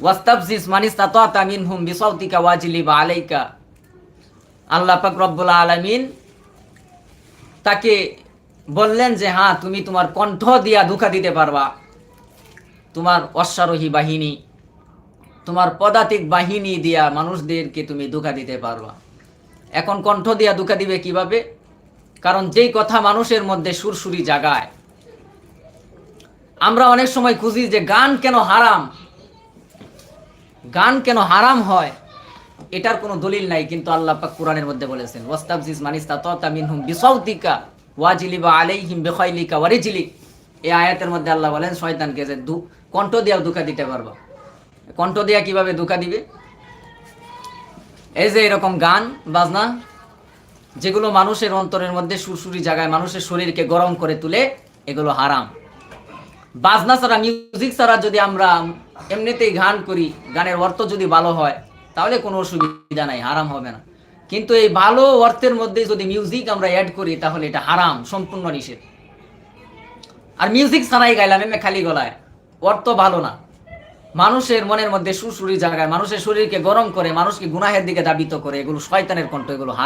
ওয়াস্তাফজিজ মান ইসতাতা মিনহুম বিসাউতিকা ওয়াজলিব আলাইকা। আল্লাহ পাক রব্বুল আলামিন তাকে বললেন যে হ্যাঁ, তুমি তোমার কণ্ঠ দিয়া ধোঁকা দিতে পারবা, তোমার অশ্বারোহী বাহিনী, তোমার পদাতিক বাহিনী দিয়া মানুষদেরকে তুমি ধোঁকা দিতে পারবা। এখন কণ্ঠ দিয়া ধোঁকা দিবে কিভাবে? কারণ যেই কথা মানুষের মধ্যে সুরসুরি জাগায়। আমরা অনেক সময় খুঁজি যে গান কেন হারাম, গান কেন হারাম হয়, এটার কোনো দলিল নাই, কিন্তু আল্লাহ পাক কোরআনের মধ্যে বলেছেন ওয়াস্তাফজিজ মান ইসতাতা মিনহুম বিসাউতিকা ওয়াজলিবা আলাইহিম বিখাইলিকা ওয়ারিজলিক। এই আয়াতের মধ্যে আল্লাহ বলেন শয়তানকে যে কণ্ঠ দিয়া ধোঁকা দিতে পারবা। কণ্ঠ দিয়া কিভাবে ধোঁকা দিবে? এই যে এরকম গান বাজনা যেগুলো মানুষের অন্তরের মধ্যে সুরসুরি জাগায়, মানুষের শরীরকে গরম করে তুলে, এগুলো হারাম। বাজনা ছাড়া, মিউজিক ছাড়া যদি আমরা এমনিতেই গান করি, গানের অর্থ যদি ভালো হয়, তাহলে কোনো অসুবিধা নাই, হারাম হবে না। কিন্তু এই ভালো অর্থের মধ্যে যদি মিউজিক আমরা অ্যাড করি, তাহলে এটা হারাম, সম্পূর্ণ নিষেধ। আর মিউজিক ছাড়াই গাইলাম এমনি খালি গলায়, অর্থ ভালো না, মানুষের মনের মধ্যে সুরসুরি জাগায়, মানুষের শরীরকে গরম করে, মানুষকে গুনাহের দিকে ধাবিত করে, এগুলো শয়তানের কণ্ঠ, এগুলো হারাম।